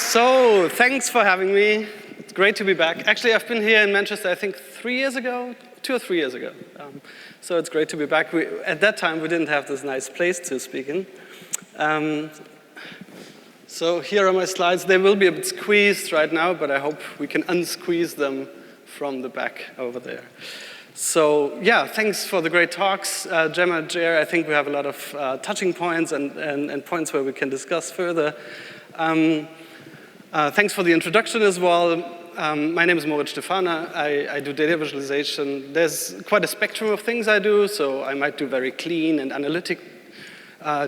So, thanks for having me. It's great to be back. Actually, I've been here in Manchester, I think 3 years ago, 2 or 3 years ago. So it's great to be back. At that time, we didn't have this nice place to speak in. So here are my slides. They will be a bit squeezed right now, but I hope we can unsqueeze them from the back over there. So yeah, thanks for the great talks, Gemma, Jer. I think we have a lot of touching points and points where we can discuss further. Thanks for the introduction as well. My name is Moritz Stefaner. I do data visualization. There's quite a spectrum of things I do, so I might do very clean and analytic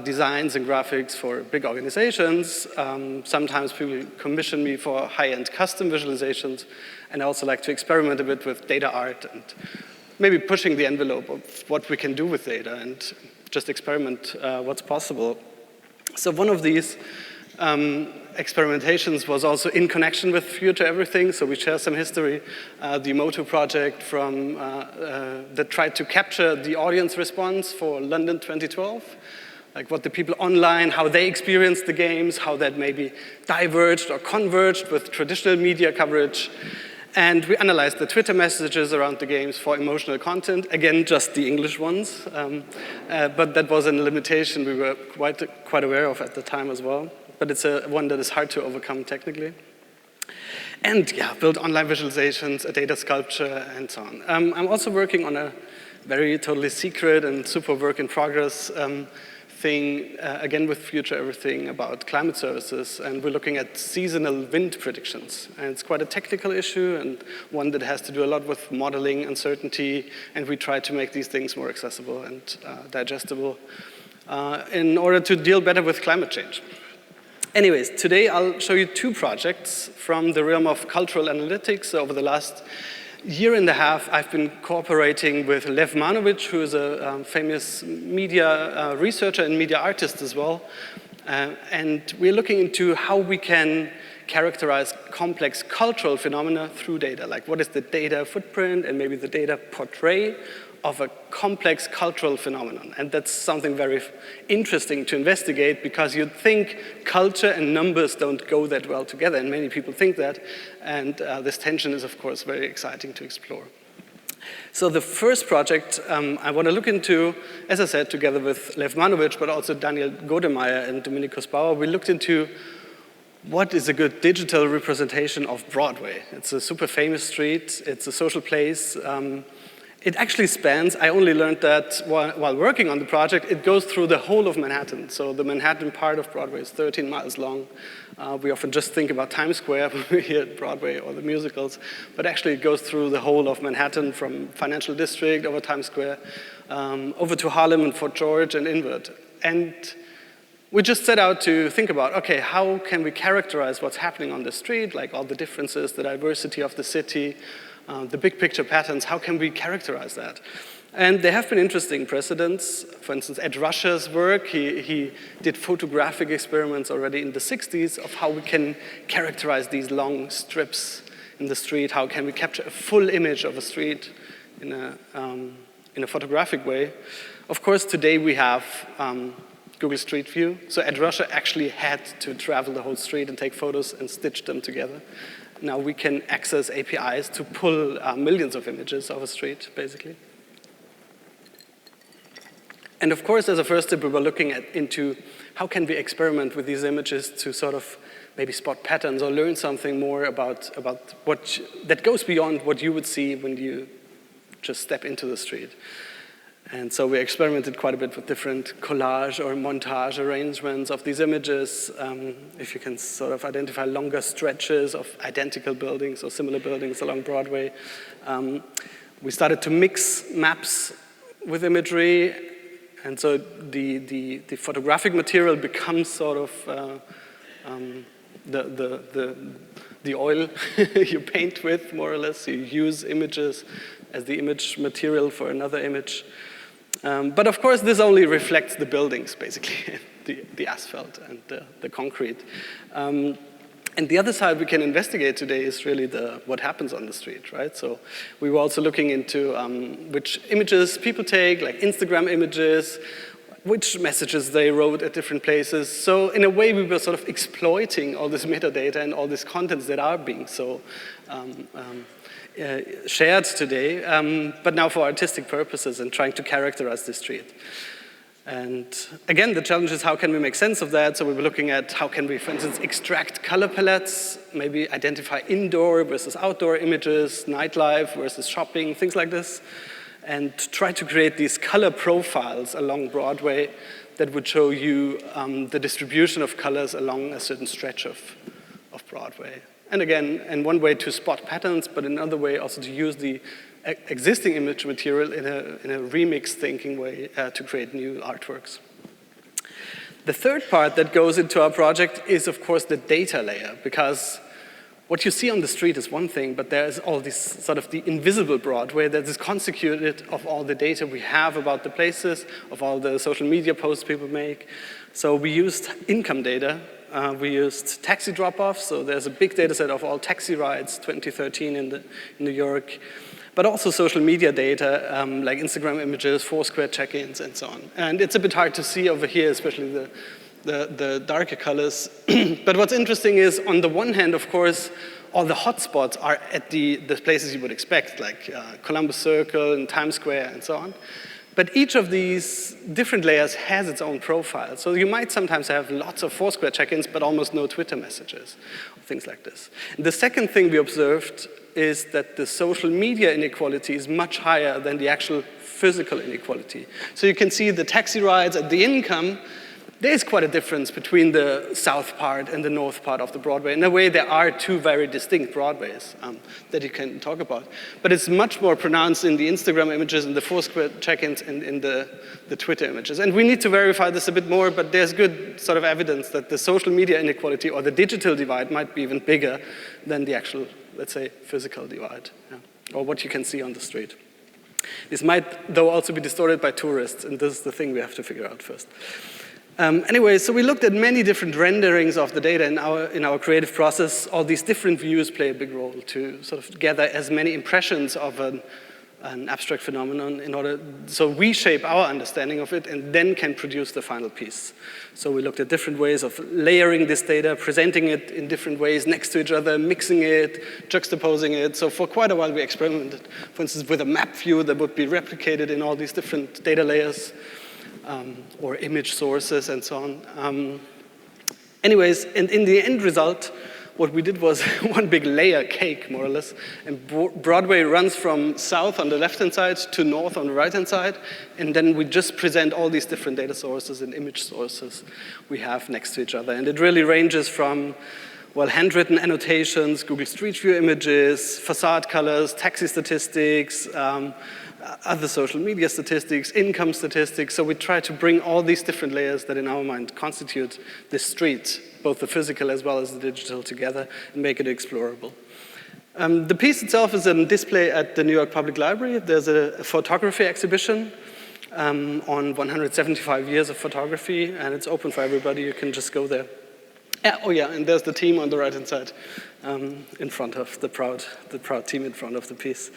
designs and graphics for big organizations. Sometimes people commission me for high-end custom visualizations, and I also like to experiment a bit with data art and maybe pushing the envelope of what we can do with data and just experiment what's possible. So one of these experimentations was also in connection with FutureEverything, so we share some history. The Moto project that tried to capture the audience response for London 2012, like what the people online, how they experienced the games, how that maybe diverged or converged with traditional media coverage. And we analyzed the Twitter messages around the games for emotional content, again, just the English ones. But that was a limitation we were quite aware of at the time as well. But it's one that is hard to overcome technically. And yeah, build online visualizations, a data sculpture, and so on. I'm also working on a very totally secret and super work in progress thing, again with FutureEverything, about climate services, and we're looking at seasonal wind predictions. And it's quite a technical issue and one that has to do a lot with modeling uncertainty, and we try to make these things more accessible and digestible in order to deal better with climate change. Anyways, today I'll show you 2 projects from the realm of cultural analytics. Over the last year and a half, I've been cooperating with Lev Manovich, who is a famous media researcher and media artist as well. And we're looking into how we can characterize complex cultural phenomena through data. Like, what is the data footprint and maybe the data portray of a complex cultural phenomenon. And that's something very interesting to investigate, because you'd think culture and numbers don't go that well together, and many people think that. And this tension is, of course, very exciting to explore. So the first project I want to look into, as I said, together with Lev Manovich, but also Daniel Godemeyer and Dominikus Bauer, we looked into what is a good digital representation of Broadway. It's a super famous street. It's a social place. It actually spans, I only learned that while working on the project, it goes through the whole of Manhattan. So the Manhattan part of Broadway is 13 miles long. We often just think about Times Square when we hear Broadway or the musicals, but actually it goes through the whole of Manhattan, from Financial District over Times Square, over to Harlem and Fort George and inward. And we just set out to think about, okay, how can we characterize what's happening on the street, like all the differences, the diversity of the city, the big picture patterns, how can we characterize that? And there have been interesting precedents. For instance, Ed Ruscher's work, he did photographic experiments already in the 60s of how we can characterize these long strips in the street, how can we capture a full image of a street in a photographic way. Of course, today we have Google Street View. So Ed Ruscher actually had to travel the whole street and take photos and stitch them together. Now we can access APIs to pull millions of images of a street, basically. And of course, as a first step, we were looking into how can we experiment with these images to sort of maybe spot patterns or learn something more about what that goes beyond what you would see when you just step into the street. And so we experimented quite a bit with different collage or montage arrangements of these images. If you can sort of identify longer stretches of identical buildings or similar buildings along Broadway. We started to mix maps with imagery. And so the photographic material becomes sort of the oil you paint with, more or less. You use images as the image material for another image. But of course, this only reflects the buildings, basically, the asphalt and the concrete. And the other side we can investigate today is really what happens on the street, right? So we were also looking into which images people take, like Instagram images, which messages they wrote at different places. So in a way, we were sort of exploiting all this metadata and all these contents that are being so shared today, but now for artistic purposes and trying to characterize the street. And again, the challenge is how can we make sense of that? So we were looking at how can we, for instance, extract color palettes, maybe identify indoor versus outdoor images, nightlife versus shopping, things like this, and try to create these color profiles along Broadway that would show you the distribution of colors along a certain stretch of Broadway. And again, in one way to spot patterns, but in another way also to use the existing image material in a remix thinking way to create new artworks. The third part that goes into our project is, of course, the data layer, because what you see on the street is one thing, but there's all this sort of the invisible Broadway that is constituted of all the data we have about the places, of all the social media posts people make. So we used income data. We used taxi drop-offs, so there's a big data set of all taxi rides, 2013 in New York, but also social media data, like Instagram images, Foursquare check-ins, and so on. And it's a bit hard to see over here, especially the darker colors. But what's interesting is, on the one hand, of course, all the hotspots are at the places you would expect, like Columbus Circle and Times Square and so on. But each of these different layers has its own profile. So you might sometimes have lots of Foursquare check-ins, but almost no Twitter messages, or things like this. And the second thing we observed is that the social media inequality is much higher than the actual physical inequality. So you can see the taxi rides and the income. There's quite a difference between the south part and the north part of the Broadway. In a way, there are two very distinct Broadways that you can talk about. But it's much more pronounced in the Instagram images and the Foursquare check-ins and in the Twitter images. And we need to verify this a bit more, but there's good sort of evidence that the social media inequality or the digital divide might be even bigger than the actual, let's say, physical divide, or what you can see on the street. This might, though, also be distorted by tourists, and this is the thing we have to figure out first. Anyway, so we looked at many different renderings of the data in our creative process. All these different views play a big role to sort of gather as many impressions of an abstract phenomenon in order, so we shape our understanding of it and then can produce the final piece. So we looked at different ways of layering this data, presenting it in different ways next to each other, mixing it, juxtaposing it. So for quite a while we experimented, for instance, with a map view that would be replicated in all these different data layers. Or image sources and so on. Anyways, and in the end result, what we did was one big layer cake, more or less. And Broadway runs from south on the left-hand side to north on the right-hand side. And then we just present all these different data sources and image sources we have next to each other. And it really ranges from, well, handwritten annotations, Google Street View images, facade colors, taxi statistics, other social media statistics, income statistics. So we try to bring all these different layers that in our mind constitute the street, both the physical as well as the digital together, and make it explorable. The piece itself is on display at the New York Public Library. There's a photography exhibition on 175 years of photography, and it's open for everybody. You can just go there. Oh yeah, and there's the team on the right-hand side in front of the proud team in front of the piece.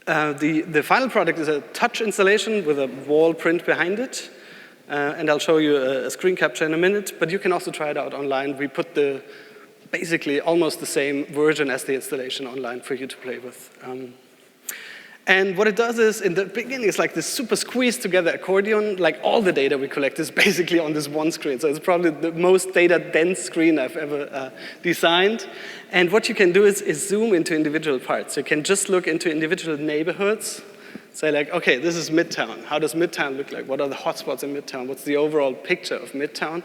The final product is a touch installation with a wall print behind it. And I'll show you a screen capture in a minute, but you can also try it out online. We put basically almost the same version as the installation online for you to play with. And what it does is, in the beginning, it's like this super squeezed together accordion. Like all the data we collect is basically on this one screen. So it's probably the most data dense screen I've ever designed. And what you can do is zoom into individual parts. You can just look into individual neighborhoods. Say like, okay, this is Midtown. How does Midtown look like? What are the hotspots in Midtown? What's the overall picture of Midtown?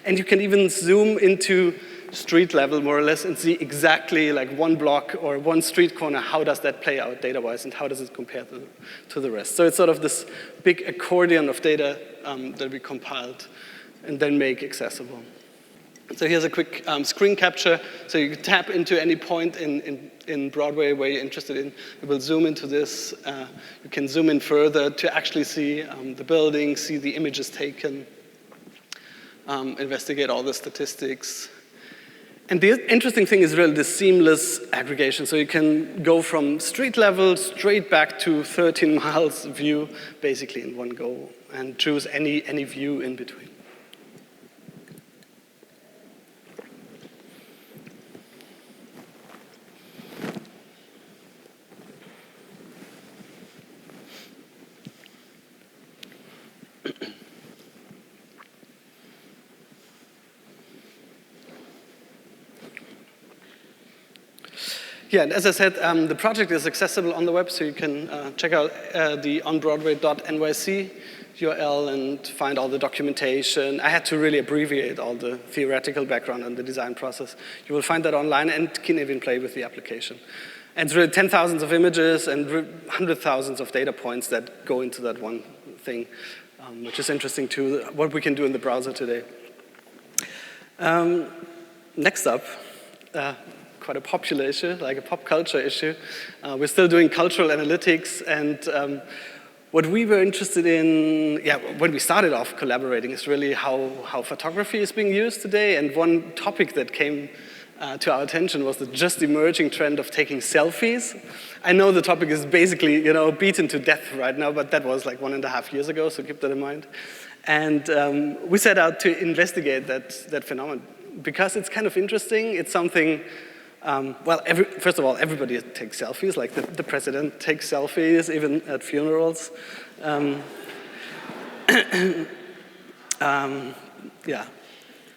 And you can even zoom into street level, more or less, and see exactly like one block or one street corner, how does that play out data-wise, and how does it compare to the rest? So it's sort of this big accordion of data that we compiled and then make accessible. So here's a quick screen capture. So you can tap into any point in Broadway where you're interested in. It will zoom into this. You can zoom in further to actually see the building, see the images taken, investigate all the statistics. And the interesting thing is really the seamless aggregation. So you can go from street level straight back to 13 miles view, basically in one go, and choose any view in between. Yeah, and as I said, the project is accessible on the web, so you can check out the onbroadway.nyc URL and find all the documentation. I had to really abbreviate all the theoretical background and the design process. You will find that online and can even play with the application. And it's really 10,000s of images and 100,000s of data points that go into that one thing, which is interesting too, what we can do in the browser today. Next up, quite a popular issue, like a pop culture issue. We're still doing cultural analytics, and what we were interested in, when we started off collaborating, is really how photography is being used today. And one topic that came to our attention was the just emerging trend of taking selfies. I know the topic is basically, beaten to death right now, but that was like 1.5 years ago, so keep that in mind. And we set out to investigate that phenomenon because it's kind of interesting. It's something. First of all, everybody takes selfies, like the president takes selfies, even at funerals.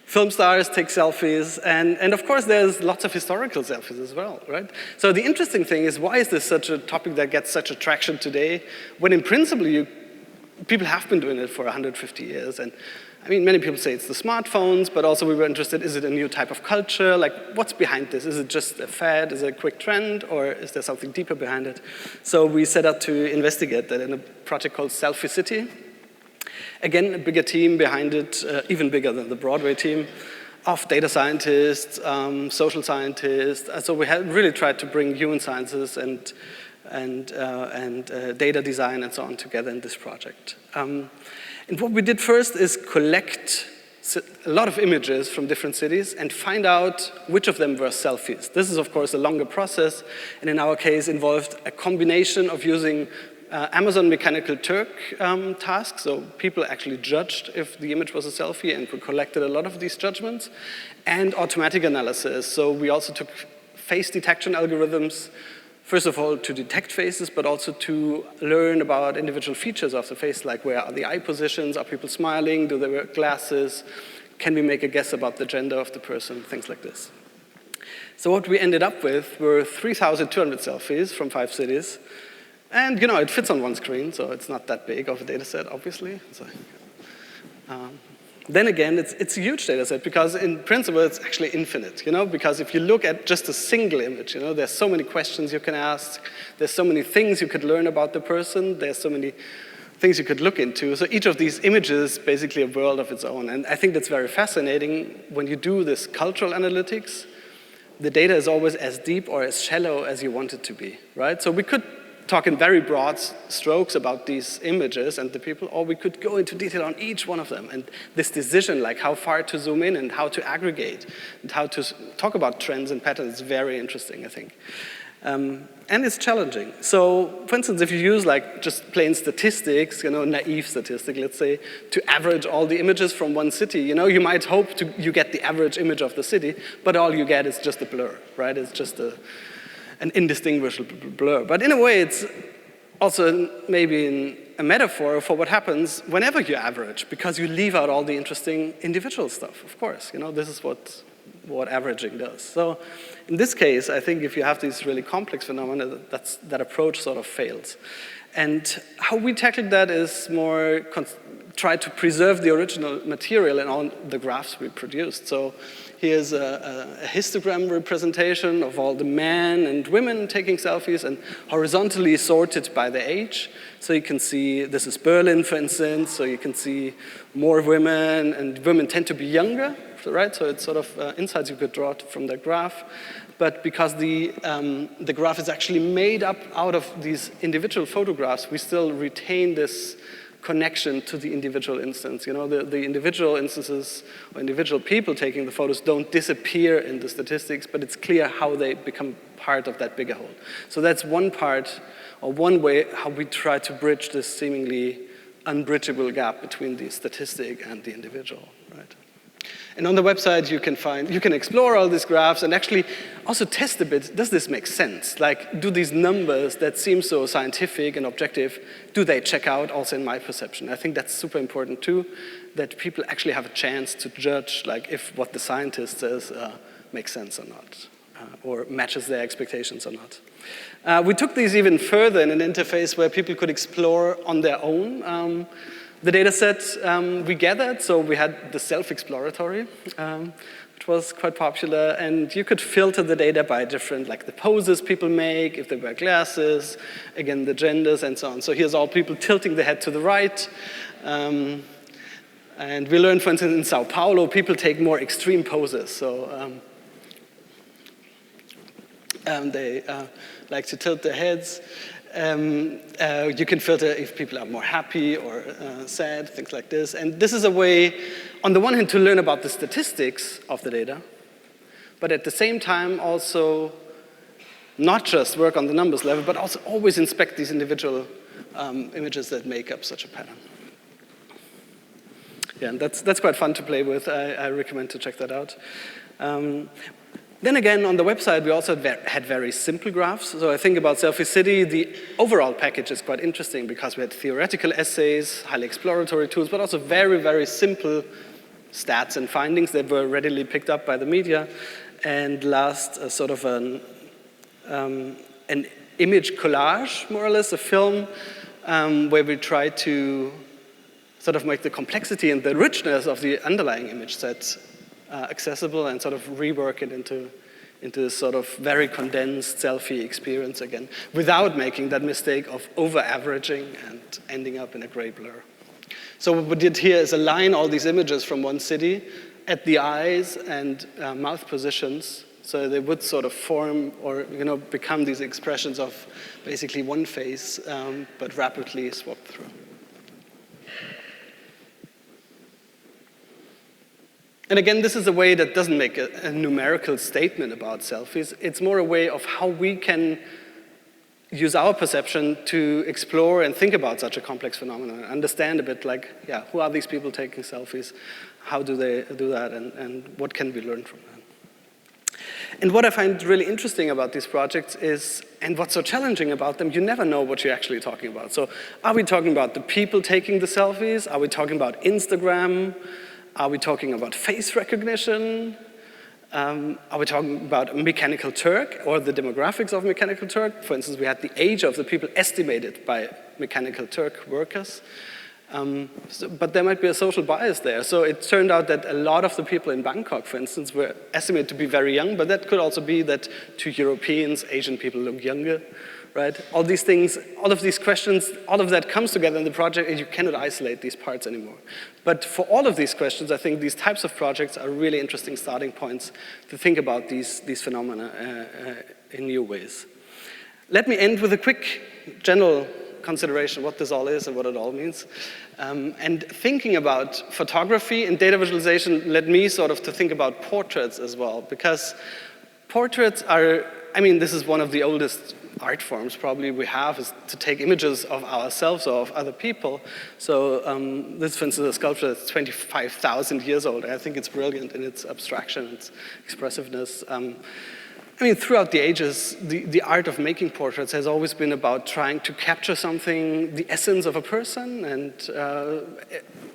Film stars take selfies, and of course there's lots of historical selfies as well, right? So the interesting thing is, why is this such a topic that gets such attraction today, when in principle people have been doing it for 150 years, and I mean, many people say it's the smartphones, but also we were interested, is it a new type of culture? Like, what's behind this? Is it just a fad? Is it a quick trend? Or is there something deeper behind it? So we set out to investigate that in a project called Selfie City. Again, a bigger team behind it, even bigger than the Broadway team, of data scientists, social scientists. So we had really tried to bring human sciences and data design and so on together in this project. And what we did first is collect a lot of images from different cities and find out which of them were selfies. This is, of course, a longer process, and in our case involved a combination of using Amazon Mechanical Turk tasks. So people actually judged if the image was a selfie, and we collected a lot of these judgments, and automatic analysis. So we also took face detection algorithms, first of all, to detect faces, but also to learn about individual features of the face, like where are the eye positions, are people smiling, do they wear glasses, can we make a guess about the gender of the person, things like this. So what we ended up with were 3,200 selfies from 5 cities, and it fits on one screen, so it's not that big of a data set, obviously. So, then again, it's a huge data set because in principle it's actually infinite, because if you look at just a single image, there's so many questions you can ask, there's so many things you could learn about the person, there's so many things you could look into. So each of these images is basically a world of its own. And I think that's very fascinating when you do this cultural analytics. The data is always as deep or as shallow as you want it to be, right? So we could talk in very broad strokes about these images and the people, or we could go into detail on each one of them. And this decision, like how far to zoom in and how to aggregate and how to talk about trends and patterns is very interesting, I think. And it's challenging. So, for instance, if you use like just plain statistics, naive statistic, let's say, to average all the images from one city, you might hope you get the average image of the city, but all you get is just a blur, right? It's just an indistinguishable blur. But in a way, it's also maybe a metaphor for what happens whenever you average, because you leave out all the interesting individual stuff, of course. This is what averaging does. So in this case, I think if you have these really complex phenomena, that approach sort of fails. And how we tackled that is more try to preserve the original material in all the graphs we produced. So here's a histogram representation of all the men and women taking selfies and horizontally sorted by the age. So you can see, this is Berlin, for instance, so you can see more women, and women tend to be younger, right? So it's sort of insights you could draw from the graph. But because the graph is actually made up out of these individual photographs, we still retain this connection to the individual instance. You know, the individual instances or individual people taking the photos don't disappear in the statistics, but it's clear how they become part of that bigger whole. So that's one part, or one way how we try to bridge this seemingly unbridgeable gap between the statistic and the individual, right? And on the website, you can explore all these graphs and actually also test a bit, does this make sense? Like, do these numbers that seem so scientific and objective, do they check out also in my perception? I think that's super important too, that people actually have a chance to judge like if what the scientist says makes sense or not, or matches their expectations or not. We took these even further in an interface where people could explore on their own the data set we gathered. So we had the self-exploratory, which was quite popular, and you could filter the data by different, like the poses people make, if they wear glasses, again, the genders, and so on. So here's all people tilting the head to the right. And we learned, for instance, in Sao Paulo, people take more extreme poses. So they like to tilt their heads. You can filter if people are more happy or sad, things like this. And this is a way, on the one hand, to learn about the statistics of the data, but at the same time also not just work on the numbers level, but also always inspect these individual images that make up such a pattern. Yeah, and that's quite fun to play with. I recommend to check that out. Then again, on the website, we also had very simple graphs. So I think about Selfie City, the overall package is quite interesting because we had theoretical essays, highly exploratory tools, but also very, very simple stats and findings that were readily picked up by the media. And last, sort of an image collage, more or less, a film where we try to sort of make the complexity and the richness of the underlying image set accessible and sort of rework it into this sort of very condensed selfie experience again, without making that mistake of over-averaging and ending up in a gray blur. So what we did here is align all these images from one city at the eyes and mouth positions, so they would sort of form or become these expressions of basically one face, but rapidly swapped through. And again, this is a way that doesn't make a numerical statement about selfies. It's more a way of how we can use our perception to explore and think about such a complex phenomenon, understand a bit like, yeah, who are these people taking selfies? How do they do that? And what can we learn from that? And what I find really interesting about these projects is, and what's so challenging about them, you never know what you're actually talking about. So are we talking about the people taking the selfies? Are we talking about Instagram? Are we talking about face recognition? Are we talking about Mechanical Turk or the demographics of Mechanical Turk? For instance, we had the age of the people estimated by Mechanical Turk workers. But there might be a social bias there. So it turned out that a lot of the people in Bangkok, for instance, were estimated to be very young, but that could also be that to Europeans, Asian people look younger. Right? All these things, all of these questions, all of that comes together in the project, and you cannot isolate these parts anymore. But for all of these questions, I think these types of projects are really interesting starting points to think about these phenomena in new ways. Let me end with a quick general consideration of what this all is and what it all means. And thinking about photography and data visualization led me sort of to think about portraits as well, because portraits are, I mean, this is one of the oldest art forms probably we have, is to take images of ourselves or of other people. So this, for instance, a sculpture that's 25,000 years old. I think it's brilliant in its abstraction, its expressiveness. I mean, throughout the ages, the art of making portraits has always been about trying to capture something, the essence of a person, and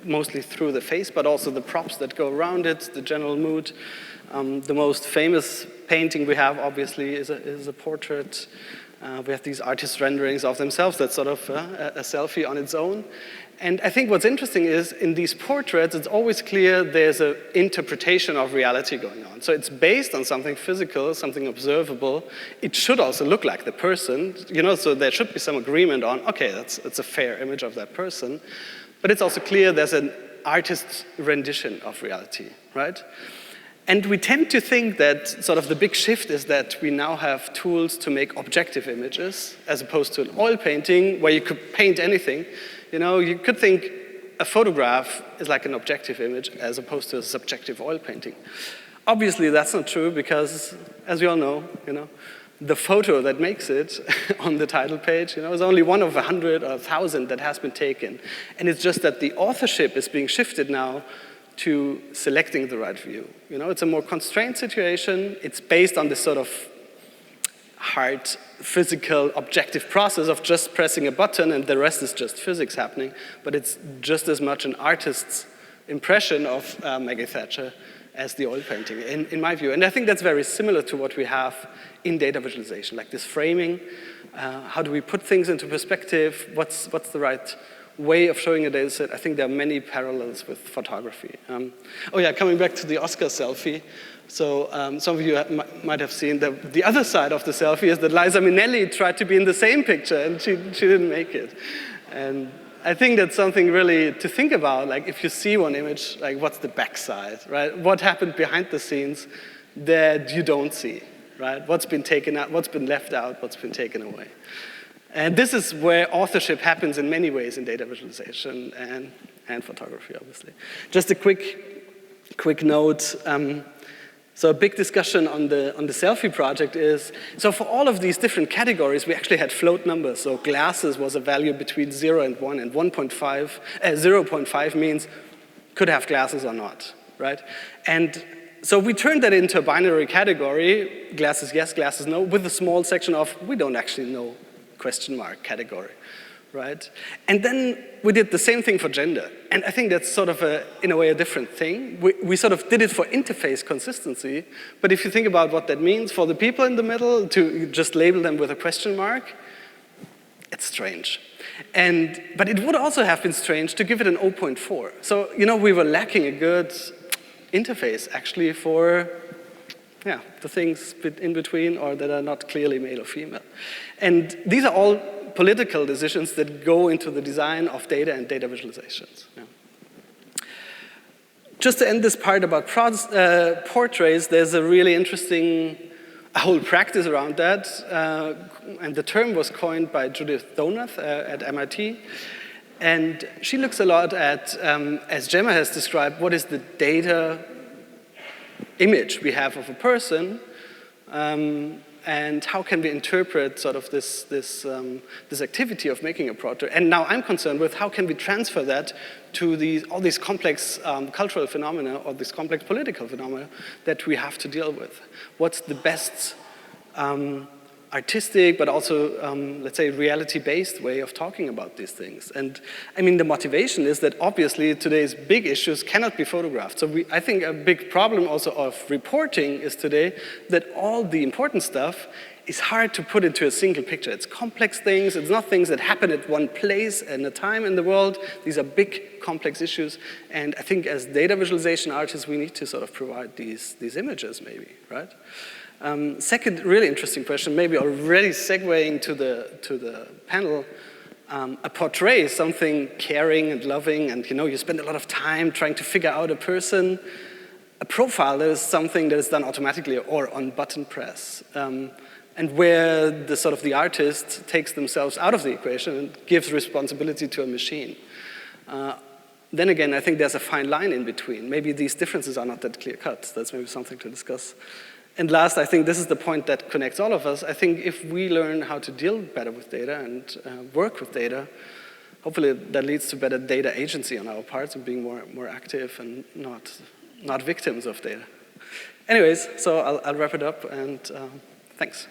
mostly through the face, but also the props that go around it, the general mood. The most famous painting we have, obviously, is a portrait. We have these artist renderings of themselves. That's sort of a selfie on its own. And I think what's interesting is in these portraits, it's always clear there's an interpretation of reality going on. So it's based on something physical, something observable. It should also look like the person, so there should be some agreement on, okay, it's a fair image of that person. But it's also clear there's an artist's rendition of reality, right? And we tend to think that sort of the big shift is that we now have tools to make objective images, as opposed to an oil painting where you could paint anything. You know, you could think a photograph is like an objective image as opposed to a subjective oil painting. Obviously, that's not true because, as we all know, you know, the photo that makes it on the title page, you know, is only one of 100 or 1,000 that has been taken. And it's just that the authorship is being shifted now to selecting the right view. You know, it's a more constrained situation. It's based on this sort of hard, physical, objective process of just pressing a button and the rest is just physics happening. But it's just as much an artist's impression of Maggie Thatcher as the oil painting, in my view. And I think that's very similar to what we have in data visualization, like this framing. How do we put things into perspective? What's the right way of showing a data set? I think there are many parallels with photography. Oh yeah, coming back to the Oscar selfie. So some of you might have seen the other side of the selfie is that Liza Minnelli tried to be in the same picture and she didn't make it. And I think that's something really to think about. Like if you see one image, like what's the backside, right? What happened behind the scenes that you don't see, right? What's been taken out, what's been left out, what's been taken away. And this is where authorship happens in many ways in data visualization and photography, obviously. Just a quick note. So a big discussion on the selfie project is, so for all of these different categories, we actually had float numbers. So glasses was a value between 0 and 1, and 0.5 means could have glasses or not, right? And so we turned that into a binary category, glasses yes, glasses no, with a small section of we don't actually know question mark category, right? And then we did the same thing for gender. And I think that's sort of, in a way, a different thing. We sort of did it for interface consistency, but if you think about what that means for the people in the middle to just label them with a question mark, it's strange. But it would also have been strange to give it an 0.4. So, you know, we were lacking a good interface, actually, for the things in between or that are not clearly male or female. And these are all political decisions that go into the design of data and data visualizations. Yeah. Just to end this part about portraits, there's a really interesting whole practice around that. And the term was coined by Judith Donath at MIT. And she looks a lot at, as Gemma has described, what is the data image we have of a person, and how can we interpret sort of this activity of making a portrait. And now I'm concerned with how can we transfer that to all these complex cultural phenomena or these complex political phenomena that we have to deal with. What's the best artistic, but also, let's say, reality-based way of talking about these things. And I mean, the motivation is that obviously today's big issues cannot be photographed. So I think a big problem also of reporting is today that all the important stuff is hard to put into a single picture. It's complex things, it's not things that happen at one place and a time in the world. These are big, complex issues. And I think as data visualization artists, we need to sort of provide these images maybe, right? Second really interesting question, maybe already segueing to the panel, a portrait is something caring and loving, and you spend a lot of time trying to figure out a person. A profile is something that is done automatically or on button press, and where the artist takes themselves out of the equation and gives responsibility to a machine. Then again, I think there's a fine line in between. Maybe these differences are not that clear cut. That's maybe something to discuss. And last, I think this is the point that connects all of us. I think if we learn how to deal better with data and work with data, hopefully that leads to better data agency on our parts and being more active and not victims of data. Anyways, so I'll wrap it up and thanks.